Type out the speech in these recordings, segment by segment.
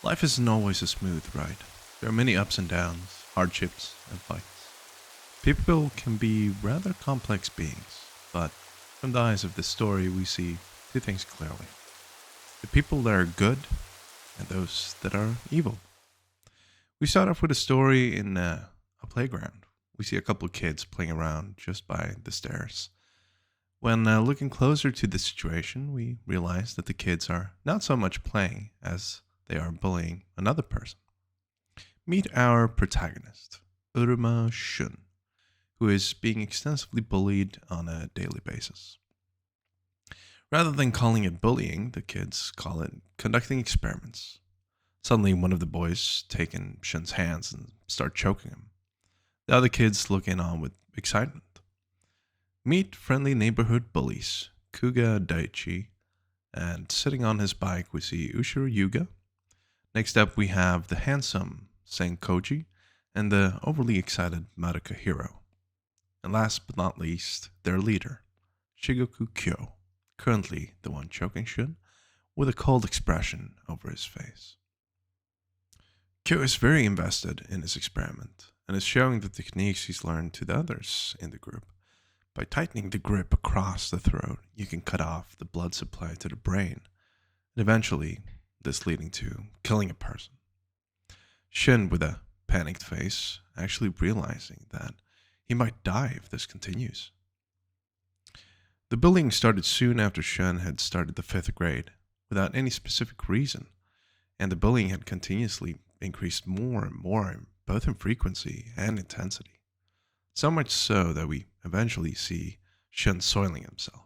Life isn't always a smooth ride. There are many ups and downs, hardships, and fights. People can be rather complex beings, but from the eyes of this story, we see two things clearly: the people that are good and those that are evil. We start off with a story in a playground. We see a couple of kids playing around just by the stairs. When looking closer to the situation, we realize that the kids are not so much playing as they are bullying another person. Meet our protagonist, Uruma Shun, who is being extensively bullied on a daily basis. Rather than calling it bullying, the kids call it conducting experiments. Suddenly, one of the boys take in Shun's hands and start choking him. The other kids look in on with excitement. Meet friendly neighborhood bullies, Kuga Daichi, and sitting on his bike we see Ushiro Yuga. Next up we have the handsome Senkoji and the overly excited Madoka Hiro. And last but not least, their leader, Shigoku Kyo, currently the one choking Shun, with a cold expression over his face. Kyo is very invested in his experiment and is showing the techniques he's learned to the others in the group. By tightening the grip across the throat, you can cut off the blood supply to the brain, and eventually, this leading to killing a person. Shin, with a panicked face, actually realizing that he might die if this continues. The bullying started soon after Shun had started the 5th grade, without any specific reason, and the bullying had continuously increased more and more, both in frequency and intensity. So much so that we eventually see Shun soiling himself.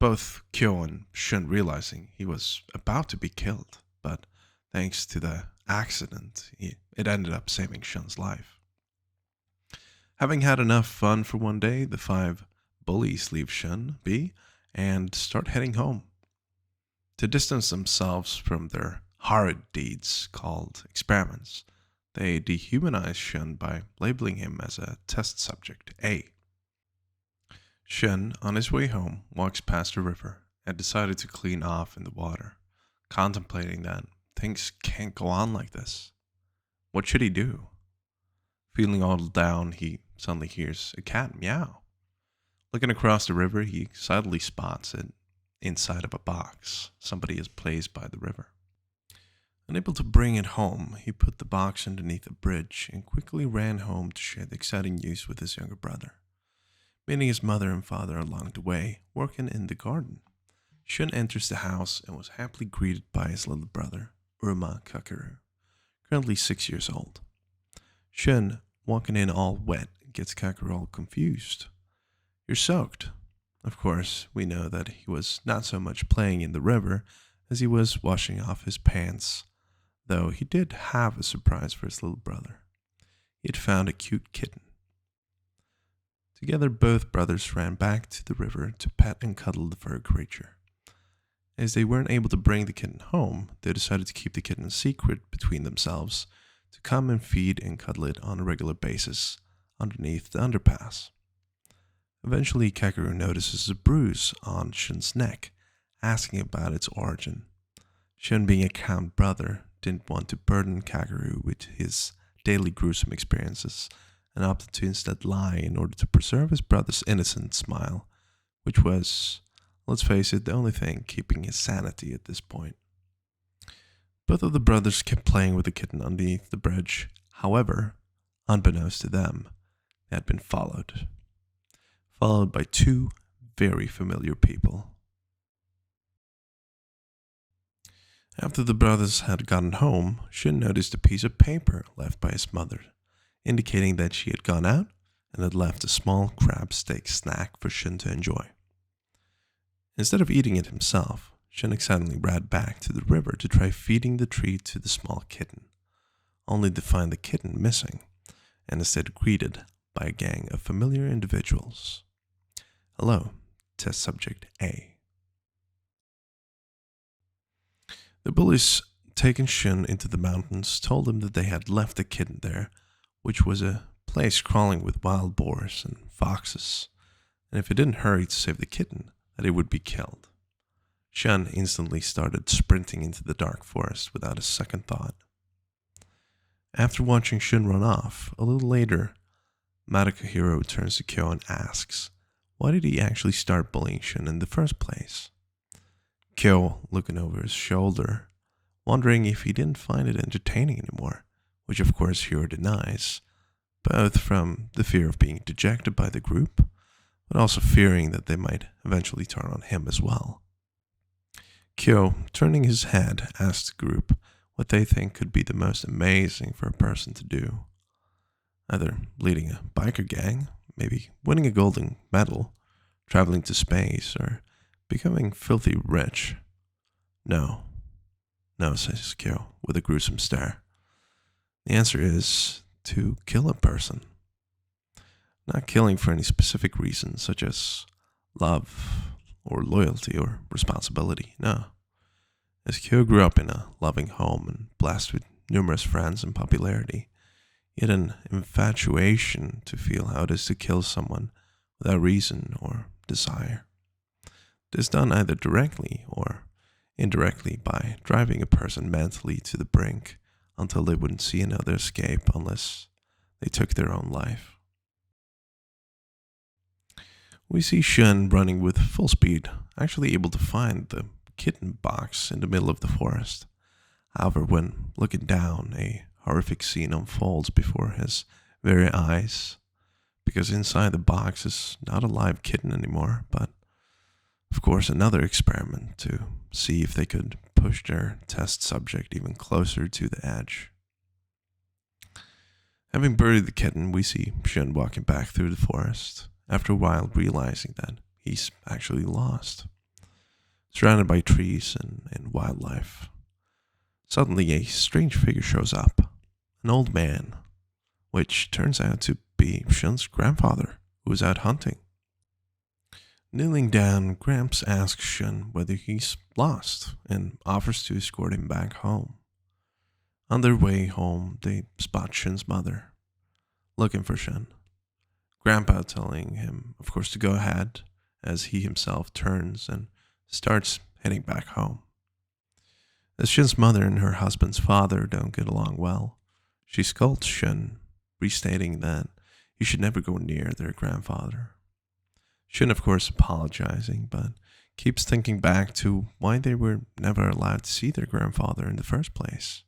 Both Kyo and Shun realizing he was about to be killed, but thanks to the accident, it ended up saving Shun's life. Having had enough fun for one day, the 5 bullies leave Shun be and start heading home. To distance themselves from their horrid deeds called experiments, they dehumanize Shun by labeling him as a test subject A. Shun, on his way home, walks past a river and decided to clean off in the water, contemplating that things can't go on like this. What should he do? Feeling all down, he suddenly hears a cat meow. Looking across the river, he suddenly spots it inside of a box somebody has placed by the river. Unable to bring it home, he put the box underneath a bridge and quickly ran home to share the exciting news with his younger brother. Meeting his mother and father along the way, working in the garden, Shun enters the house and was happily greeted by his little brother, Uruma Kakeru, currently 6 years old. Shun, walking in all wet, gets Kakeru all confused. "You're soaked." Of course, we know that he was not so much playing in the river as he was washing off his pants, though he did have a surprise for his little brother. He had found a cute kitten. Together, both brothers ran back to the river to pet and cuddle the fur creature. As they weren't able to bring the kitten home, they decided to keep the kitten a secret between themselves to come and feed and cuddle it on a regular basis underneath the underpass. Eventually, Kakeru notices a bruise on Shun's neck, asking about its origin. Shun, being a kind brother, didn't want to burden Kakeru with his daily gruesome experiences and opted to instead lie in order to preserve his brother's innocent smile, which was, let's face it, the only thing keeping his sanity at this point. Both of the brothers kept playing with the kitten underneath the bridge. However, unbeknownst to them, they had been followed by 2 very familiar people. After the brothers had gotten home, Shun noticed a piece of paper left by his mother, indicating that she had gone out and had left a small crab steak snack for Shun to enjoy. Instead of eating it himself, Shun excitedly ran back to the river to try feeding the treat to the small kitten, only to find the kitten missing, and instead greeted by a gang of familiar individuals. "Hello, test subject A." The bullies, taking Shun into the mountains, told him that they had left the kitten there, which was a place crawling with wild boars and foxes, and if he didn't hurry to save the kitten, that he would be killed. Shun instantly started sprinting into the dark forest without a second thought. After watching Shun run off, a little later, Madakahiro turns to Kyo and asks, why did he actually start bullying Shun in the first place? Kyo, looking over his shoulder, wondering if he didn't find it entertaining anymore, which of course Hiro denies, both from the fear of being dejected by the group, but also fearing that they might eventually turn on him as well. Kyo, turning his head, asks the group what they think could be the most amazing for a person to do. Either leading a biker gang, maybe winning a golden medal, traveling to space, or becoming filthy rich. No, says Kyo with a gruesome stare. The answer is to kill a person. Not killing for any specific reason, such as love, or loyalty, or responsibility. No. As Kyo grew up in a loving home and blessed with numerous friends and popularity, he had an infatuation to feel how it is to kill someone without reason or desire. This is done either directly or indirectly by driving a person mentally to the brink until they wouldn't see another escape unless they took their own life. We see Shun running with full speed, actually able to find the kitten box in the middle of the forest. However, when looking down, a horrific scene unfolds before his very eyes, because inside the box is not a live kitten anymore, but of course another experiment to see if they could push their test subject even closer to the edge. Having buried the kitten, we see Shun walking back through the forest, after a while realizing that he's actually lost. Surrounded by trees and wildlife. Suddenly a strange figure shows up, an old man, which turns out to be Shun's grandfather, who is out hunting. Kneeling down, Gramps asks Shun whether he's lost and offers to escort him back home. On their way home, they spot Shun's mother, looking for Shun. Grandpa telling him, of course, to go ahead, as he himself turns and starts heading back home. As Shun's mother and her husband's father don't get along well, she scolds Shun, restating that he should never go near their grandfather. Shun, of course, apologizing, but keeps thinking back to why they were never allowed to see their grandfather in the first place,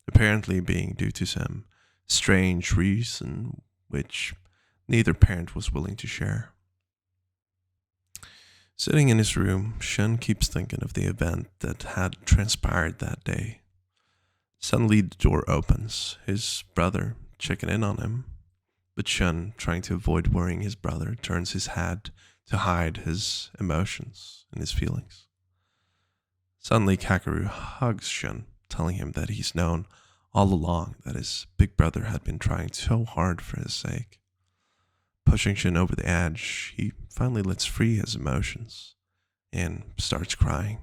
apparently being due to some strange reason which neither parent was willing to share. Sitting in his room, Shun keeps thinking of the event that had transpired that day. Suddenly the door opens, his brother checking in on him, but Shun, trying to avoid worrying his brother, turns his head to hide his emotions and his feelings. Suddenly Kakeru hugs Shun, telling him that he's known all along that his big brother had been trying so hard for his sake. Pushing Shun over the edge, he finally lets free his emotions and starts crying.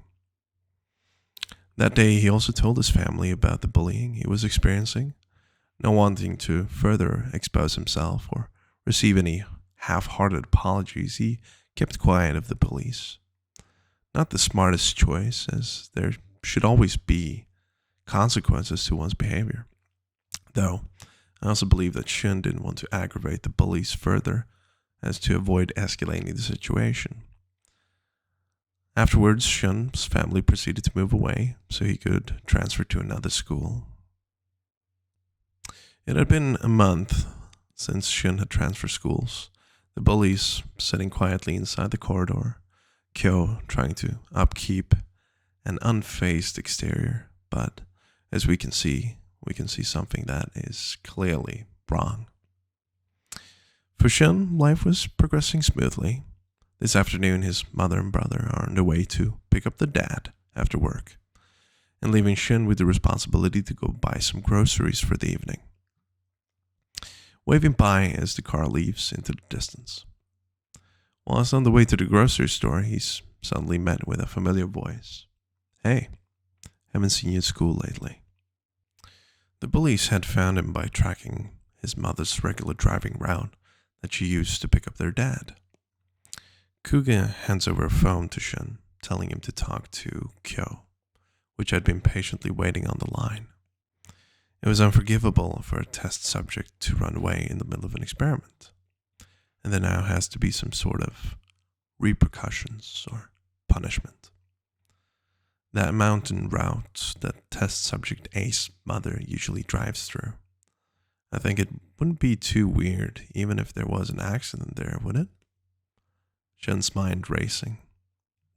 That day, he also told his family about the bullying he was experiencing, not wanting to further expose himself or receive any half-hearted apologies. He kept quiet of the bullies. Not the smartest choice, as there should always be consequences to one's behavior. Though, I also believe that Shun didn't want to aggravate the bullies further as to avoid escalating the situation. Afterwards, Shun's family proceeded to move away so he could transfer to another school. It had been a month since Shun had transferred schools, the bullies sitting quietly inside the corridor, Kyo trying to upkeep an unfazed exterior, but as we can see something that is clearly wrong. For Shun, life was progressing smoothly. This afternoon, his mother and brother are on their way to pick up the dad after work, and leaving Shun with the responsibility to go buy some groceries for the evening. Waving by as the car leaves into the distance. While he's on the way to the grocery store, he's suddenly met with a familiar voice. "Hey, haven't seen you at school lately." The bullies had found him by tracking his mother's regular driving route that she used to pick up their dad. Kuga hands over a phone to Shun, telling him to talk to Kyo, which had been patiently waiting on the line. It was unforgivable for a test subject to run away in the middle of an experiment, and there now has to be some sort of repercussions or punishment. That mountain route that test subject A's mother usually drives through. I think it wouldn't be too weird even if there was an accident there, would it? Shen's mind racing.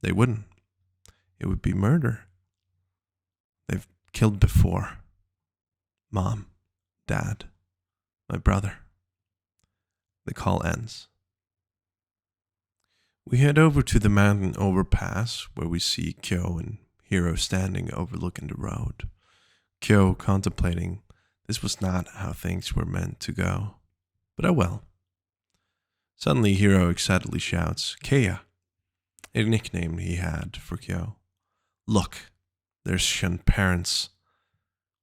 They wouldn't. It would be murder. They've killed before. Mom, Dad, my brother. The call ends. We head over to the mountain overpass where we see Kyo and Hiro standing overlooking the road. Kyo contemplating this was not how things were meant to go. But oh well. Suddenly Hiro excitedly shouts, Keiya, a nickname he had for Kyo. Look, there's Shun parents.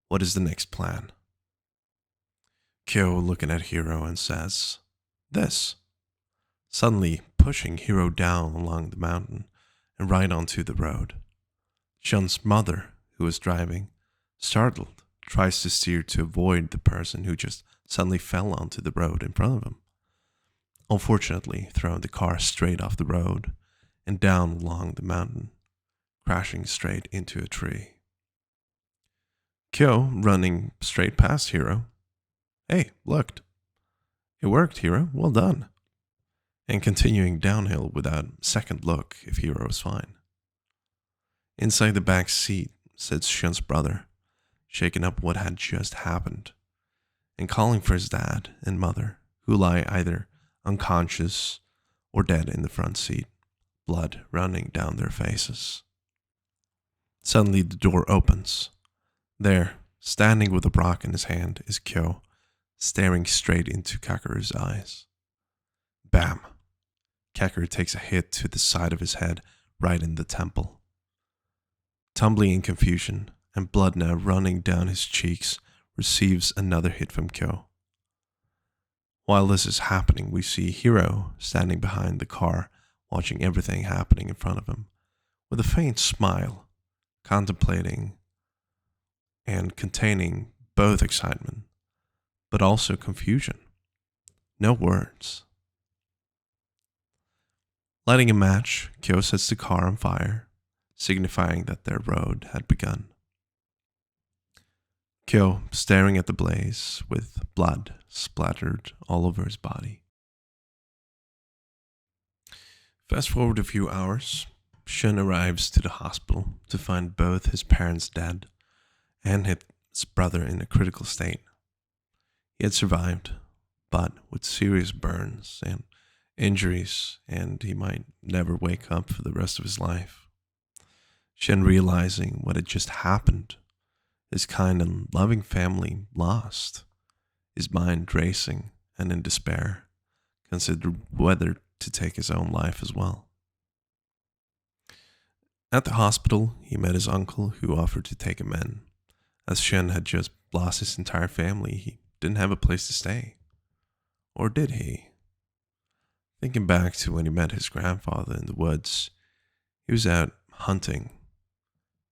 What is the next plan? Kyo looking at Hiro and says, this. Suddenly pushing Hiro down along the mountain and right onto the road. Shun's mother, who was driving, startled, tries to steer to avoid the person who just suddenly fell onto the road in front of him. Unfortunately, throwing the car straight off the road and down along the mountain, crashing straight into a tree. Kyo running straight past Hiro. Hey, looked. It worked, Hiro. Well done. And continuing downhill without a second look if Hiro was fine. Inside the back seat sits Shun's brother, shaking up what had just happened, and calling for his dad and mother, who lie either unconscious or dead in the front seat, blood running down their faces. Suddenly the door opens. There, standing with a rock in his hand, is Kyo, staring straight into Kakeru's eyes. Bam! Kakeru takes a hit to the side of his head, right in the temple. Tumbling in confusion, and blood now running down his cheeks, receives another hit from Kyo. While this is happening, we see Hiro standing behind the car, watching everything happening in front of him, with a faint smile, contemplating and containing both excitement, but also confusion. No words. Lighting a match, Kyo sets the car on fire, signifying that their road had begun. Kyo staring at the blaze with blood splattered all over his body. Fast forward a few hours, Shun arrives to the hospital to find both his parents dead and his brother in a critical state. He had survived, but with serious burns and injuries, and he might never wake up for the rest of his life. Shen realizing what had just happened, his kind and loving family lost, his mind racing and in despair, considered whether to take his own life as well. At the hospital, he met his uncle who offered to take him in. As Shen had just lost his entire family, he didn't have a place to stay. Or did he? Thinking back to when he met his grandfather in the woods, he was out hunting,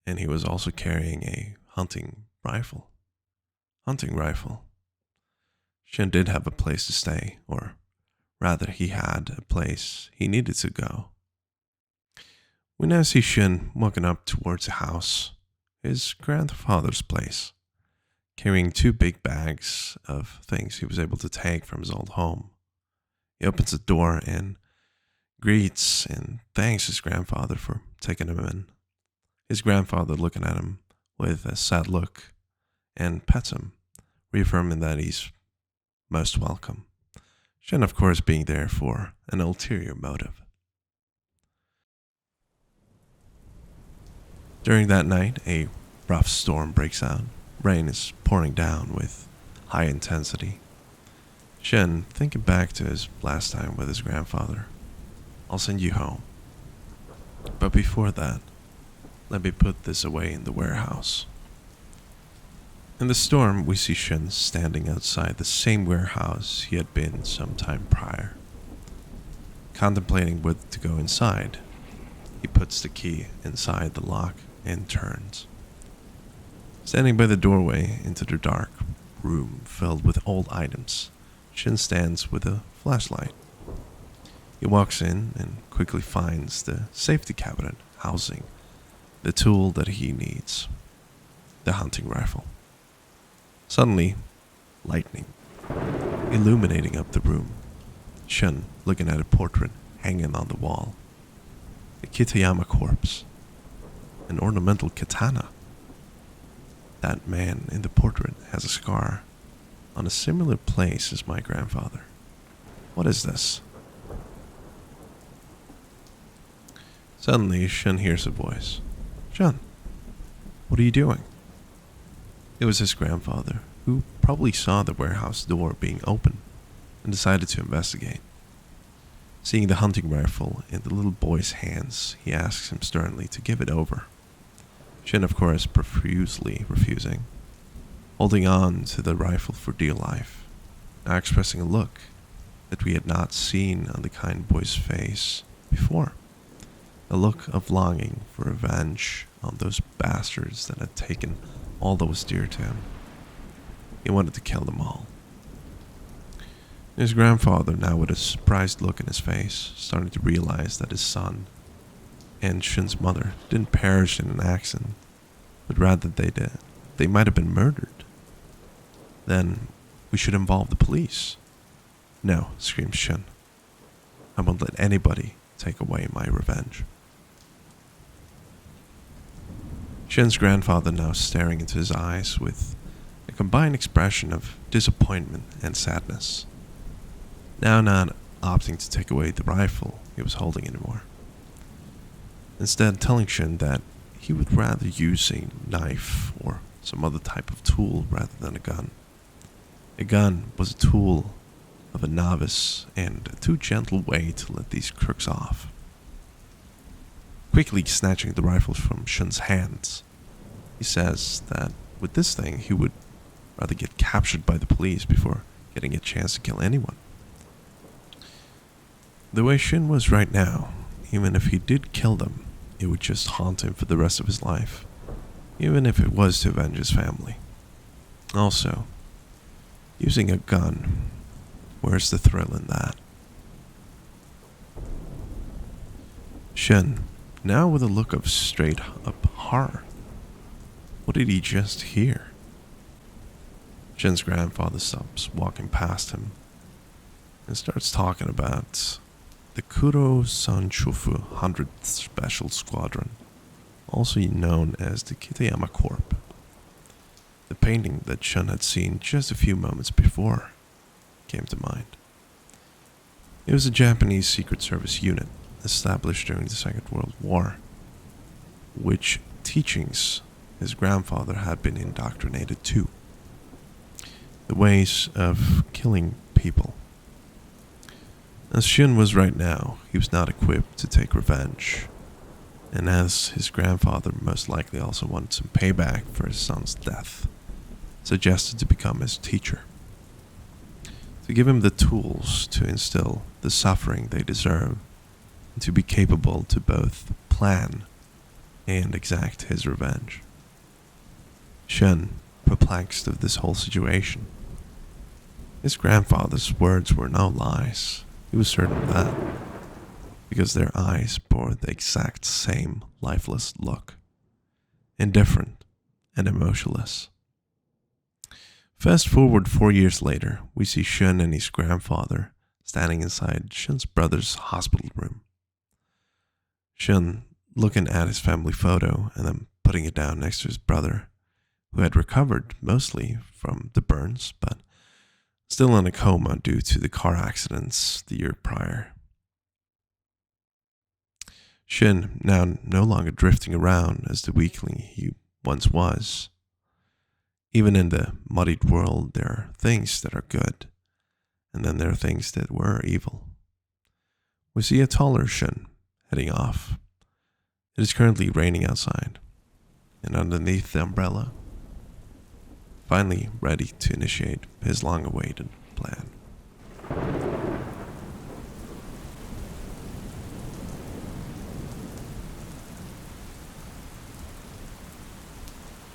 and he was also carrying a hunting rifle. Shen did have a place to stay, or rather he had a place he needed to go. We now see Shen walking up towards a house, his grandfather's place, carrying 2 big bags of things he was able to take from his old home. He opens the door and greets and thanks his grandfather for taking him in. His grandfather looking at him with a sad look and pets him, reaffirming that he's most welcome. Shen, of course, being there for an ulterior motive. During that night, a rough storm breaks out. Rain is pouring down with high intensity. Shen, thinking back to his last time with his grandfather, I'll send you home. But before that, let me put this away in the warehouse. In the storm, we see Shen standing outside the same warehouse he had been some time prior. Contemplating whether to go inside, He puts the key inside the lock and turns. Standing by the doorway into the dark room filled with old items, Shin stands with a flashlight. He walks in and quickly finds the safety cabinet housing the tool that he needs, the hunting rifle. Suddenly, lightning, illuminating up the room. Shun looking at a portrait hanging on the wall. A Kitayama corpse. An ornamental katana. That man in the portrait has a scar on a similar place as my grandfather. What is this? Suddenly, Shun hears a voice. Shun, what are you doing? It was his grandfather, who probably saw the warehouse door being open and decided to investigate. Seeing the hunting rifle in the little boy's hands, he asks him sternly to give it over. Shin, of course, profusely refusing, holding on to the rifle for dear life, now expressing a look that we had not seen on the kind boy's face before. A look of longing for revenge on those bastards that had taken all that was dear to him. He wanted to kill them all. His grandfather, now with a surprised look in his face, started to realize that his son and Shin's mother didn't perish in an accident, but rather they might have been murdered. Then we should involve the police. No, screams Shin. I won't let anybody take away my revenge. Shin's grandfather now staring into his eyes with a combined expression of disappointment and sadness. Now not opting to take away the rifle he was holding anymore. Instead telling Shin that he would rather use a knife or some other type of tool rather than a gun. A gun was a tool of a novice and a too gentle way to let these crooks off. Quickly snatching the rifle from Shin's hands, he says that with this thing he would rather get captured by the police before getting a chance to kill anyone. The way Shin was right now, even if he did kill them, it would just haunt him for the rest of his life, even if it was to avenge his family. Also, using a gun, where's the thrill in that? Shin, now with a look of straight up horror. What did he just hear? Shin's grandfather stops walking past him and starts talking about the Kuro Sanshofu 100th Special Squadron, also known as the Kitayama Corp. The painting that Shun had seen just a few moments before came to mind. It was a Japanese Secret Service unit established during the Second World War, which teachings his grandfather had been indoctrinated to. The ways of killing people. As Shin was right now, he was not equipped to take revenge, and as his grandfather most likely also wanted some payback for his son's death, suggested to become his teacher. To give him the tools to instill the suffering they deserve, and to be capable to both plan and exact his revenge. Shin, perplexed of this whole situation. His grandfather's words were no lies. He was certain of that, because their eyes bore the exact same lifeless look, indifferent and emotionless. Fast forward 4 years later, we see Shun and his grandfather standing inside Shun's brother's hospital room. Shun looking at his family photo and then putting it down next to his brother, who had recovered mostly from the burns, but still in a coma due to the car accidents the year prior. Shin, now no longer drifting around as the weakling he once was. Even in the muddied world, there are things that are good, and then there are things that were evil. We see a taller Shin heading off. It is currently raining outside, and underneath the umbrella, finally ready to initiate his long-awaited plan.